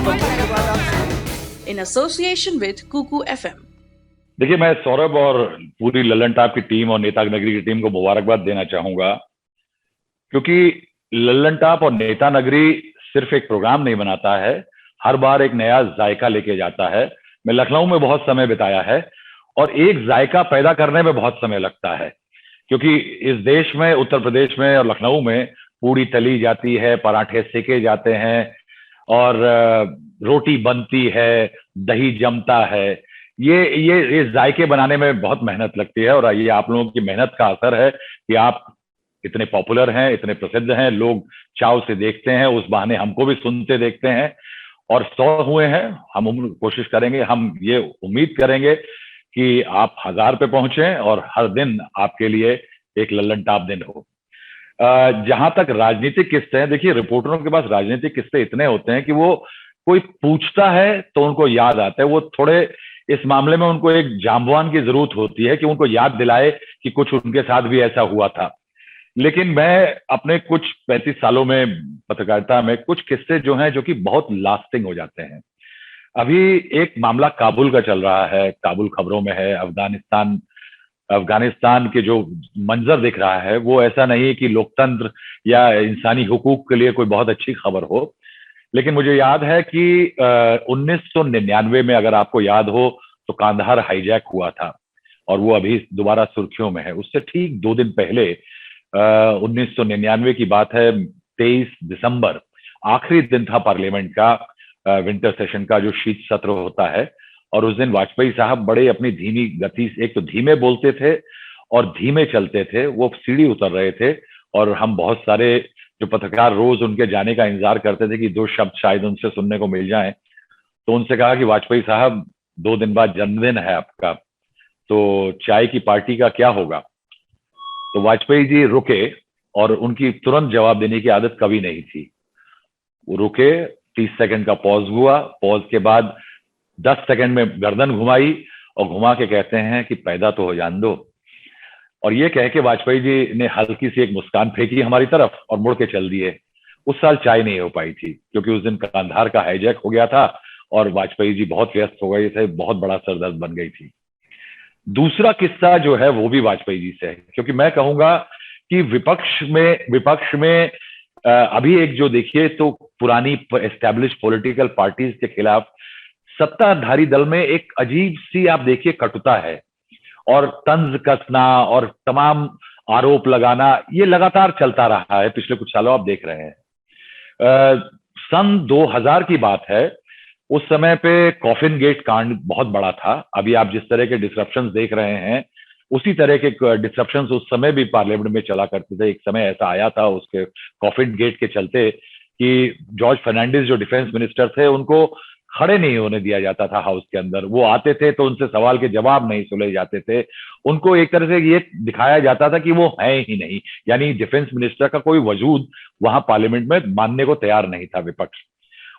धन्यवाद आपसे in association with Kuku FM. देखिए, मैं सौरभ और पूरी लल्लन टॉप की टीम और नेता नगरी की टीम को मुबारकबाद देना चाहूंगा, क्योंकि लल्लन टॉप और नेता नगरी सिर्फ एक प्रोग्राम नहीं बनाता है, हर बार एक नया जायका लेके जाता है। मैं लखनऊ में बहुत समय बिताया है और एक जायका पैदा करने में बहुत समय लगता है, क्योंकि इस देश में, उत्तर प्रदेश में और लखनऊ में पूड़ी तली जाती है, पराठे सेके जाते हैं और रोटी बनती है, दही जमता है। ये जायके बनाने में बहुत मेहनत लगती है और ये आप लोगों की मेहनत का असर है कि आप इतने पॉपुलर हैं, इतने प्रसिद्ध हैं, लोग चाव से देखते हैं, उस बहाने हमको भी सुनते देखते हैं। और 100 हुए हैं, हम कोशिश करेंगे, हम ये उम्मीद करेंगे कि आप 1000 पे पहुंचे और हर दिन आपके लिए एक लल्लन टॉप दिन हो। जहां तक राजनीतिक किस्से हैं, देखिए रिपोर्टरों के पास राजनीतिक किस्से इतने होते हैं कि वो कोई पूछता है तो उनको याद आता है। वो थोड़े इस मामले में उनको एक जांबवान की जरूरत होती है कि उनको याद दिलाए कि कुछ उनके साथ भी ऐसा हुआ था। लेकिन मैं अपने कुछ 35 सालों में पत्रकारिता में कुछ किस्से जो हैं जो कि बहुत लास्टिंग हो जाते हैं। अभी एक मामला काबुल का चल रहा है, काबुल खबरों में है। अफगानिस्तान के जो मंजर दिख रहा है वो ऐसा नहीं है कि लोकतंत्र या इंसानी हुकूक के लिए कोई बहुत अच्छी खबर हो। लेकिन मुझे याद है कि 1999 में, अगर आपको याद हो, तो कांधार हाईजैक हुआ था और वो अभी दोबारा सुर्खियों में है। उससे ठीक 2 दिन पहले 1999 की बात है, 23 दिसंबर, आखिरी दिन था पार्लियामेंट का, विंटर सेशन का जो शीत सत्र होता है। और उस दिन वाजपेयी साहब बड़े अपनी धीमी गति से, एक तो धीमे बोलते थे और धीमे चलते थे, वो सीढ़ी उतर रहे थे और हम बहुत सारे जो पत्रकार रोज उनके जाने का इंतजार करते थे कि 2 शब्द शायद उनसे सुनने को मिल जाएं। तो उनसे कहा कि वाजपेयी साहब, 2 दिन बाद जन्मदिन है आपका, तो चाय की पार्टी का क्या होगा? तो वाजपेयी जी रुके और उनकी तुरंत जवाब देने की आदत कभी नहीं थी। वो रुके, 30 सेकंड का पॉज हुआ, पॉज के बाद 10 सेकंड में गर्दन घुमाई और घुमा के कहते हैं कि पैदा तो हो जान दो। और ये कह के वाजपेयी जी ने हल्की सी एक मुस्कान फेंकी हमारी तरफ और मुड़ के चल दिए। उस साल चाय नहीं हो पाई थी क्योंकि उस दिन कांधार का हाईजैक हो गया था और वाजपेयी जी बहुत व्यस्त हो गए थे, बहुत बड़ा सरदर्द बन गई थी। दूसरा किस्सा जो है वो भी वाजपेयी जी से है, क्योंकि मैं कहूंगा कि विपक्ष में अभी एक जो देखिए तो पुरानी एस्टैब्लिश पॉलिटिकल पार्टीज के खिलाफ सत्ताधारी दल में एक अजीब सी, आप देखिए, कटुता है और तंज कसना और तमाम आरोप लगाना, ये लगातार चलता रहा है पिछले कुछ सालों, आप देख रहे हैं। सन 2000 की बात है, उस समय पे कॉफिन गेट कांड बहुत बड़ा था। अभी आप जिस तरह के डिसरप्शंस देख रहे हैं, उसी तरह के डिसरप्शंस उस समय भी पार्लियामेंट में चला करते थे। एक समय ऐसा आया था उसके कॉफिन गेट के चलते कि जॉर्ज फर्नांडिस जो डिफेंस मिनिस्टर थे, उनको खड़े नहीं होने दिया जाता था हाउस के अंदर। वो आते थे तो उनसे सवाल के जवाब नहीं सुने जाते थे। उनको एक तरह से ये दिखाया जाता था कि वो है ही नहीं, यानी डिफेंस मिनिस्टर का कोई वजूद वहां पार्लियामेंट में मानने को तैयार नहीं था विपक्ष।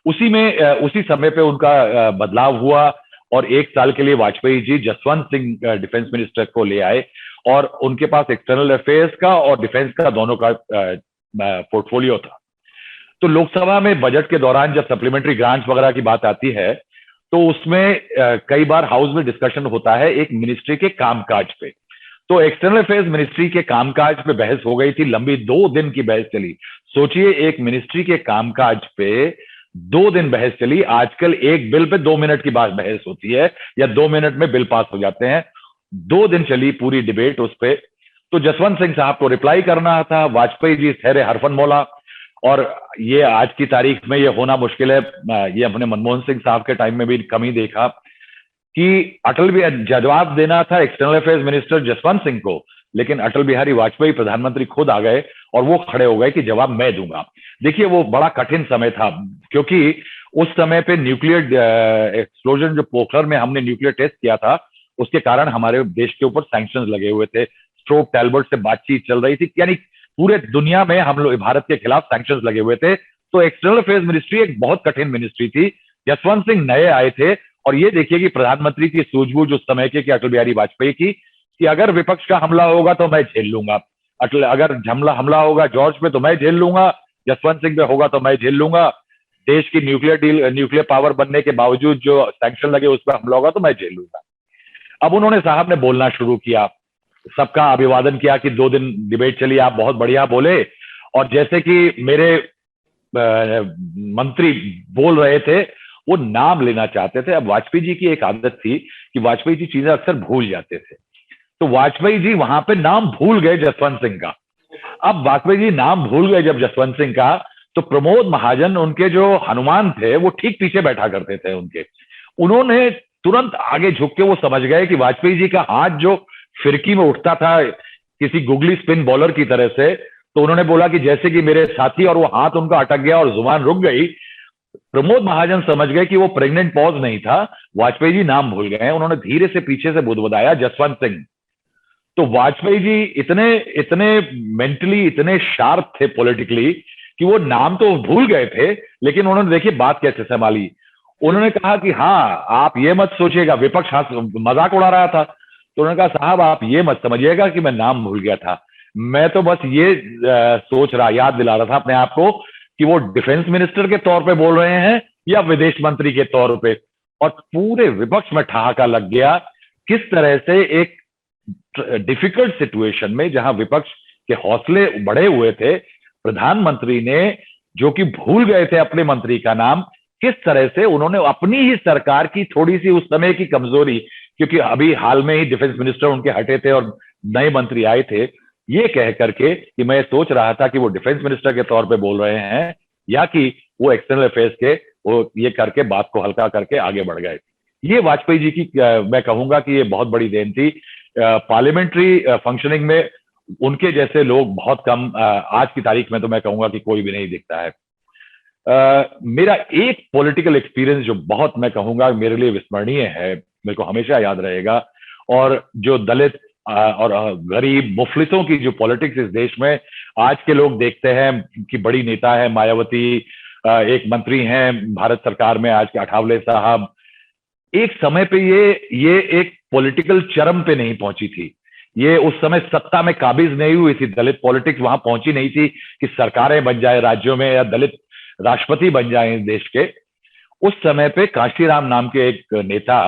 उसी समय पे उनका बदलाव हुआ और 1 साल के लिए वाजपेयी जी जसवंत सिंह डिफेंस मिनिस्टर को ले आए और उनके पास एक्सटर्नल अफेयर्स का और डिफेंस का दोनों का पोर्टफोलियो था। तो लोकसभा में बजट के दौरान जब सप्लीमेंट्री ग्रांट्स वगैरह की बात आती है तो उसमें कई बार हाउस में डिस्कशन होता है एक मिनिस्ट्री के कामकाज पे। तो एक्सटर्नल अफेयर्स मिनिस्ट्री के कामकाज पे बहस हो गई थी, लंबी 2 दिन की बहस चली। सोचिए, एक मिनिस्ट्री के कामकाज पे 2 दिन बहस चली। आजकल एक बिल पे 2 मिनट की बात बहस होती है या 2 मिनट में बिल पास हो जाते हैं। 2 दिन चली पूरी डिबेट उस पे। तो जसवंत सिंह साहब को रिप्लाई करना था, वाजपेयी जी ठहरे हरफन मौला। और ये आज की तारीख में ये होना मुश्किल है, ये अपने मनमोहन सिंह साहब के टाइम में भी कम ही देखा कि अटल भी जवाब देना था external affairs minister Jaswant Singh को, लेकिन अटल बिहारी वाजपेयी प्रधानमंत्री खुद आ गए और वो खड़े हो गए कि जवाब मैं दूंगा। देखिए, वो बड़ा कठिन समय था क्योंकि उस समय पे न्यूक्लियर एक्सप्लोजन, जो पोखरण में हमने न्यूक्लियर टेस्ट किया था, उसके कारण हमारे देश के ऊपर सैंक्शंस लगे हुए थे। स्ट्रोक टैलबर्ट से बातचीत चल रही थी, यानी पूरे दुनिया में हम लोग भारत के खिलाफ सैंक्शंस लगे हुए थे। तो एक्सटर्नल अफेयर्स मिनिस्ट्री एक बहुत कठिन मिनिस्ट्री थी। जसवंत सिंह नए आए थे और ये देखिए कि प्रधानमंत्री की सूझबूझ उस समय के कि अटल बिहारी वाजपेयी की कि अगर विपक्ष का हमला होगा तो मैं झेल लूंगा, अगर हमला होगा जॉर्ज पे तो मैं झेल लूंगा, जसवंत सिंह पे होगा तो मैं झेल लूंगा। देश की न्यूक्लियर पावर बनने के बावजूद जो सैंक्शन लगे उस पर हमला होगा तो मैं झेल लूंगा। अब उन्होंने साहब ने बोलना शुरू किया, सबका अभिवादन किया कि 2 दिन डिबेट चली, आप बहुत बढ़िया बोले। और जैसे कि मेरे मंत्री बोल रहे थे, वो नाम लेना चाहते थे। अब वाजपेयी जी की एक आदत थी कि वाजपेयी जी चीजें अक्सर भूल जाते थे, तो वाजपेयी जी वहां पे नाम भूल गए जसवंत सिंह का। अब वाजपेयी जी नाम भूल गए जब जसवंत सिंह का, तो प्रमोद महाजन उनके जो हनुमान थे वो ठीक पीछे बैठा करते थे उनके, उन्होंने तुरंत आगे झुक के वो समझ गए कि वाजपेयी जी का हाथ जो फिरकी में उठता था किसी गुगली स्पिन बॉलर की तरह से, तो उन्होंने बोला कि जैसे कि मेरे साथी, और वो हाथ उनका अटक गया और जुबान रुक गई। प्रमोद महाजन समझ गए कि वो प्रेग्नेंट पॉज नहीं था, वाजपेयी जी नाम भूल गए। उन्होंने धीरे से पीछे से बुदबुदाया जसवंत सिंह। तो वाजपेयी जी इतने इतने मेंटली इतने शार्प थे पॉलिटिकली कि वो नाम तो भूल गए थे, लेकिन उन्होंने देखिए बात कैसे संभाली। उन्होंने कहा कि हाँ, आप ये मत सोचिएगा, विपक्ष मजाक उड़ा रहा था, तो उन्होंने कहा साहब आप ये मत समझिएगा कि मैं नाम भूल गया था, मैं तो बस ये सोच रहा, याद दिला रहा था अपने आप को कि वो डिफेंस मिनिस्टर के तौर पे बोल रहे हैं या विदेश मंत्री के तौर पे। और पूरे विपक्ष में ठहाका लग गया, किस तरह से एक डिफिकल्ट सिचुएशन में जहां विपक्ष के हौसले बढ़े हुए थे, प्रधानमंत्री ने, जो कि भूल गए थे अपने मंत्री का नाम, किस तरह से उन्होंने अपनी ही सरकार की थोड़ी सी उस समय की कमजोरी, क्योंकि अभी हाल में ही डिफेंस मिनिस्टर उनके हटे थे और नए मंत्री आए थे, ये कह करके कि मैं सोच रहा था कि वो डिफेंस मिनिस्टर के तौर पे बोल रहे हैं या कि वो एक्सटर्नल अफेयर्स के, वो ये करके बात को हल्का करके आगे बढ़ गए। ये वाजपेयी जी की मैं कहूंगा कि ये बहुत बड़ी देन थी। पार्लियामेंट्री फंक्शनिंग में उनके जैसे लोग बहुत कम, आज की तारीख में तो मैं कहूंगा कि कोई भी नहीं दिखता है। मेरा एक पॉलिटिकल एक्सपीरियंस जो बहुत मैं कहूंगा मेरे लिए विस्मरणीय है, मेरे को हमेशा याद रहेगा, और जो दलित और गरीब मुफलिसों की जो पॉलिटिक्स इस देश में आज के लोग देखते हैं कि बड़ी नेता है मायावती, एक मंत्री हैं भारत सरकार में आज के अठावले साहब, एक समय पे ये एक पॉलिटिकल चरम पे नहीं पहुंची थी, ये उस समय सत्ता में काबिज नहीं हुई थी, दलित पॉलिटिक्स वहां पहुंची नहीं थी कि सरकारें बन जाए राज्यों में या दलित राष्ट्रपति बन जाए देश के। उस समय पे कांशीराम नाम के एक नेता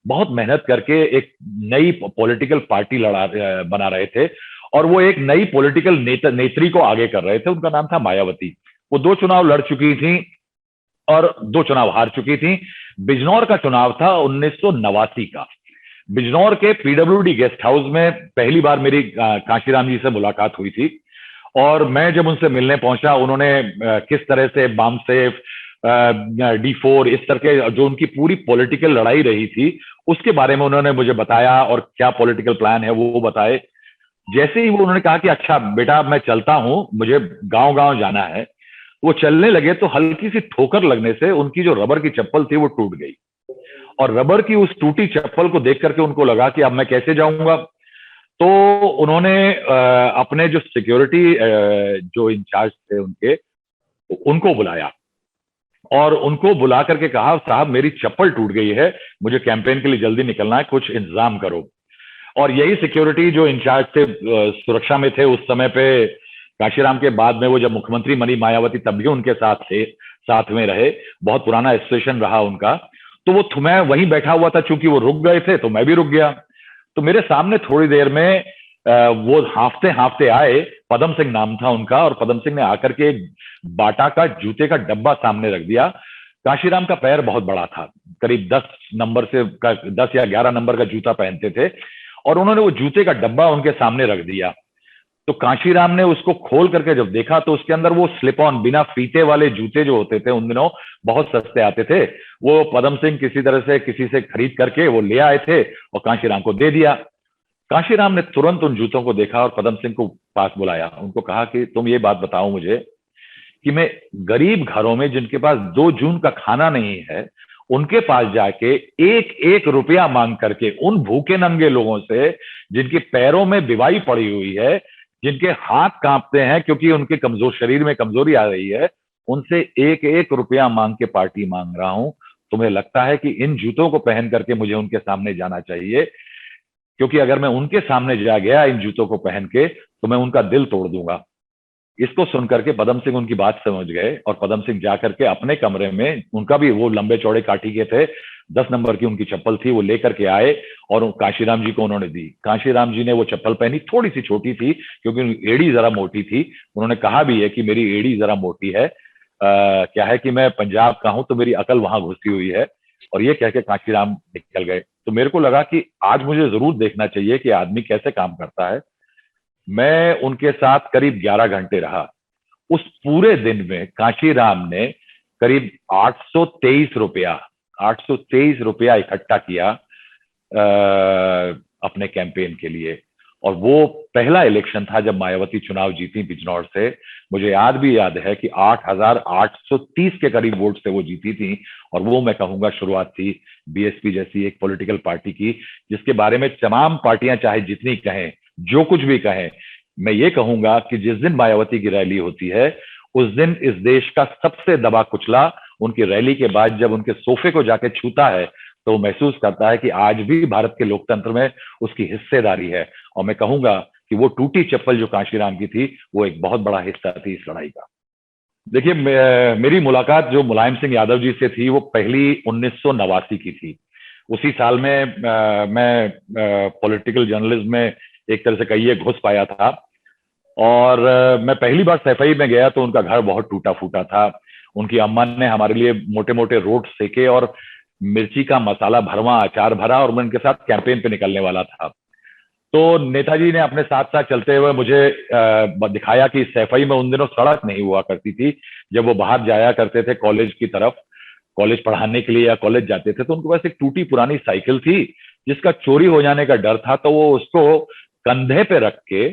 बहुत मेहनत करके एक नई पॉलिटिकल पार्टी बना रहे थे, और वो एक नई पॉलिटिकल नेत्री को आगे कर रहे थे, उनका नाम था मायावती। वो 2 चुनाव लड़ चुकी थी और 2 चुनाव हार चुकी थी। बिजनौर का चुनाव था 1989 का। बिजनौर के पीडब्ल्यूडी गेस्ट हाउस में पहली बार मेरी कांशीराम जी से मुलाकात हुई थी, और मैं जब उनसे मिलने पहुंचा, उन्होंने किस तरह से बामसेफ, D4, इस तरह के जो उनकी पूरी पॉलिटिकल लड़ाई रही थी उसके बारे में उन्होंने मुझे बताया, और क्या पॉलिटिकल प्लान है वो बताए। जैसे ही वो उन्होंने कहा कि अच्छा बेटा मैं चलता हूं, मुझे गांव गांव जाना है, वो चलने लगे तो हल्की सी ठोकर लगने से उनकी जो रबर की चप्पल थी वो टूट गई, और रबर की उस टूटी चप्पल को देख करके उनको लगा कि अब मैं कैसे जाऊंगा। तो उन्होंने अपने जो सिक्योरिटी जो इंचार्ज थे उनके, उनको बुलाया और उनको बुला करके कहा साहब मेरी चप्पल टूट गई है, मुझे कैंपेन के लिए जल्दी निकलना है, कुछ इंतजाम करो। और यही सिक्योरिटी जो इंचार्ज थे सुरक्षा में थे उस समय पे, कांशीराम के बाद में वो जब मुख्यमंत्री बनी मायावती तब भी उनके साथ थे, साथ में रहे, बहुत पुराना एसोसिएशन रहा उनका। तो वो मैं वहीं बैठा हुआ था, चूंकि वो रुक गए थे तो मैं भी रुक गया। तो मेरे सामने थोड़ी देर में वो हाफते हाफते आए, पदम सिंह नाम था उनका, और पदम सिंह ने आकर के बाटा का जूते का डब्बा सामने रख दिया। कांशीराम का पैर बहुत बड़ा था, करीब 10 या 11 नंबर का जूता पहनते थे, और उन्होंने वो जूते का डब्बा उनके सामने रख दिया। तो कांशीराम ने उसको खोल करके जब देखा तो उसके अंदर वो स्लिप ऑन बिना फीते वाले जूते जो होते थे, उन दिनों बहुत सस्ते आते थे, वो पदम सिंह किसी तरह से किसी से खरीद करके वो ले आए थे और कांशीराम को दे दिया। कांशीराम ने तुरंत उन जूतों को देखा और पदम सिंह को पास बुलाया, उनको कहा कि तुम ये बात बताओ मुझे कि मैं गरीब घरों में जिनके पास 2 जून का खाना नहीं है, उनके पास जाके 1-1 रुपया मांग करके उन भूखे नंगे लोगों से जिनके पैरों में बीमारी पड़ी हुई है, जिनके हाथ कांपते हैं क्योंकि उनके कमजोर शरीर में कमजोरी आ रही है, उनसे 1-1 रुपया मांग के पार्टी मांग रहा हूं। तुम्हें लगता है कि इन जूतों को पहन करके मुझे उनके सामने जाना चाहिए? क्योंकि अगर मैं उनके सामने जा गया इन जूतों को पहन के तो मैं उनका दिल तोड़ दूंगा। इसको सुनकर के पदम सिंह उनकी बात समझ गए और पदम सिंह जाकर के अपने कमरे में, उनका भी वो लंबे चौड़े काठी के थे, 10 नंबर की उनकी चप्पल थी, वो लेकर के आए और काशीराम जी को उन्होंने दी। काशीराम जी ने वो चप्पल पहनी, थोड़ी सी छोटी थी क्योंकि उनकी एड़ी जरा मोटी थी। उन्होंने कहा भी है कि मेरी एड़ी जरा मोटी है, क्या है कि मैं पंजाब का हूं तो मेरी अकल वहां घुसी हुई है। और ये कह के काशीराम निकल गए। तो मेरे को लगा कि आज मुझे जरूर देखना चाहिए कि आदमी कैसे काम करता है। मैं उनके साथ करीब 11 घंटे रहा। उस पूरे दिन में काशीराम ने करीब 823 रुपया इकट्ठा किया अपने कैंपेन के लिए। और वो पहला इलेक्शन था जब मायावती चुनाव जीती बिजनौर से। मुझे याद है कि 8,830 के करीब वोट से वो जीती थी। और वो मैं कहूंगा शुरुआत थी बीएसपी जैसी एक पॉलिटिकल पार्टी की, जिसके बारे में तमाम पार्टियां चाहे जितनी कहें, जो कुछ भी कहें, मैं ये कहूंगा कि जिस दिन मायावती की रैली होती है उस दिन इस देश का सबसे दबा कुचला उनकी रैली के बाद जब उनके सोफे को जाके छूता है तो महसूस करता है कि आज भी भारत के लोकतंत्र में उसकी हिस्सेदारी है। और मैं कहूंगा कि वो टूटी चप्पल जो काशीराम की थी वो एक बहुत बड़ा हिस्सा थी इस लड़ाई का। देखिए, मेरी मुलाकात जो मुलायम सिंह यादव जी से थी वो पहली 1989 की थी। उसी साल में मैं पॉलिटिकल जर्नलिज्म में एक तरह से कहिए घुस पाया था। और मैं पहली बार सैफई में गया तो उनका घर बहुत टूटा फूटा था। उनकी अम्मा ने हमारे लिए मोटे मोटे रोट सेके और मिर्ची का मसाला भरवा अचार भरा और मैं उनके साथ कैंपेन पे निकलने वाला था। तो नेताजी ने अपने साथ साथ चलते हुए मुझे दिखाया कि सैफई में उन दिनों सड़क नहीं हुआ करती थी। जब वो बाहर जाया करते थे कॉलेज की तरफ, कॉलेज पढ़ाने के लिए या कॉलेज जाते थे, तो उनके पास एक टूटी पुरानी साइकिल थी जिसका चोरी हो जाने का डर था। तो वो उसको कंधे पे रख के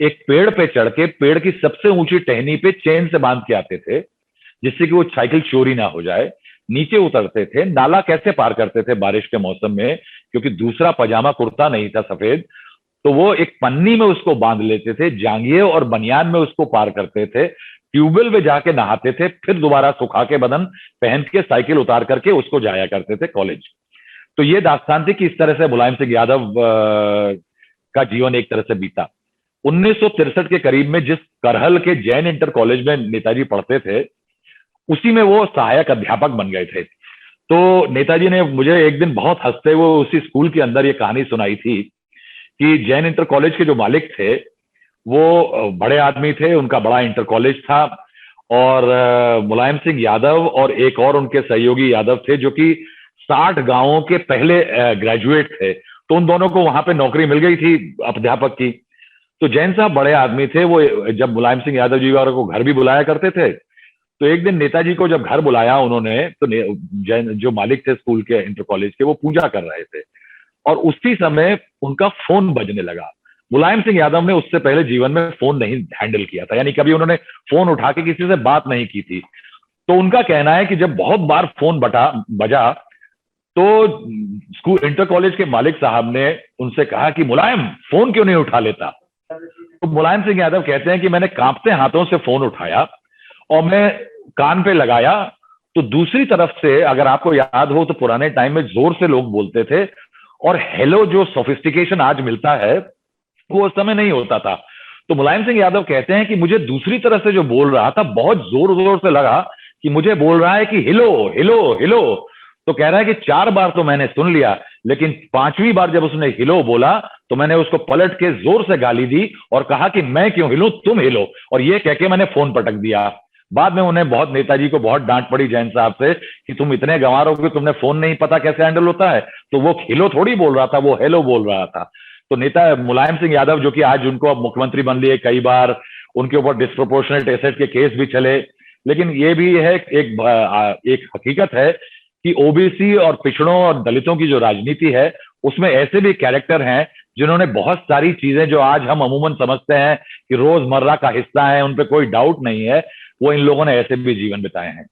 एक पेड़ पे चढ़ के पेड़ की सबसे ऊंची टहनी पे चेन से बांध के आते थे जिससे कि वो साइकिल चोरी ना हो जाए। नीचे उतरते थे, नाला कैसे पार करते थे बारिश के मौसम में, क्योंकि दूसरा पजामा कुर्ता नहीं था सफेद, तो वो एक पन्नी में उसको बांध लेते थे, जांघिए और बनियान में उसको पार करते थे, ट्यूबवेल में जाके नहाते थे, फिर दोबारा सुखा के बदन पहन के साइकिल उतार करके उसको जाया करते थे कॉलेज। तो ये दास्तान थी कि इस तरह से मुलायम सिंह यादव का जीवन एक तरह से बीता। 1963 के करीब में जिस करहल के जैन इंटर कॉलेज में नेताजी पढ़ते थे उसी में वो सहायक अध्यापक बन गए थे। तो नेताजी ने मुझे एक दिन बहुत हंसते हुए उसी स्कूल के अंदर ये कहानी सुनाई थी कि जैन इंटर कॉलेज के जो मालिक थे वो बड़े आदमी थे, उनका बड़ा इंटर कॉलेज था। और मुलायम सिंह यादव और एक और उनके सहयोगी यादव थे जो कि 60 गांवों के पहले ग्रेजुएट थे। तो उन दोनों को वहां पे नौकरी मिल गई थी अध्यापक की। तो जैन साहब बड़े आदमी थे, वो जब मुलायम सिंह यादव जी वालों को घर भी बुलाया करते थे। तो एक दिन नेताजी को जब घर बुलाया उन्होंने, तो जैन जो मालिक थे स्कूल के इंटर कॉलेज के, वो पूजा कर रहे थे और उसी समय उनका फोन बजने लगा। मुलायम सिंह यादव ने उससे पहले जीवन में फोन नहीं हैंडल किया था, यानी कभी उन्होंने फोन उठा के किसी से बात नहीं की थी। तो उनका कहना है कि जब बहुत बार फोन बजा तो स्कूल इंटर कॉलेज के मालिक साहब ने उनसे कहा कि मुलायम फोन क्यों नहीं उठा लेता। तो मुलायम सिंह यादव कहते हैं कि मैंने कांपते हाथों से फोन उठाया और मैं कान पे लगाया तो दूसरी तरफ से, अगर आपको याद हो तो पुराने टाइम में जोर से लोग बोलते थे और हेलो जो सोफिस्टिकेशन आज मिलता है वो उस समय नहीं होता था। तो मुलायम सिंह यादव कहते हैं कि मुझे दूसरी तरफ से जो बोल रहा था बहुत जोर जोर से लगा कि मुझे बोल रहा है कि हिलो हिलो हिलो। तो कह रहा है कि 4 बार तो मैंने सुन लिया, लेकिन 5वीं बार जब उसने हिलो बोला तो मैंने उसको पलट के जोर से गाली दी और कहा कि मैं क्यों हिलूं, तुम हिलो। और ये कह के मैंने फोन पटक दिया। बाद में उन्हें नेताजी को बहुत डांट पड़ी जैन साहब से कि तुम इतने गंवार हो कि तुमने फोन नहीं पता कैसे हैंडल होता है। तो वो हिलो थोड़ी बोल रहा था, वो हेलो बोल रहा था। तो नेता मुलायम सिंह यादव जो कि आज उनको अब मुख्यमंत्री बन लिए, कई बार उनके ऊपर डिस्प्रोपोर्शनेट एसेट के केस भी चले, लेकिन ये भी है एक हकीकत है कि ओबीसी और पिछड़ों और दलितों की जो राजनीति है उसमें ऐसे भी कैरेक्टर हैं जिन्होंने बहुत सारी चीजें जो आज हम अमूमन समझते हैं कि रोजमर्रा का हिस्सा है, उन पे कोई डाउट नहीं है, वो इन लोगों ने ऐसे भी जीवन बिताए हैं।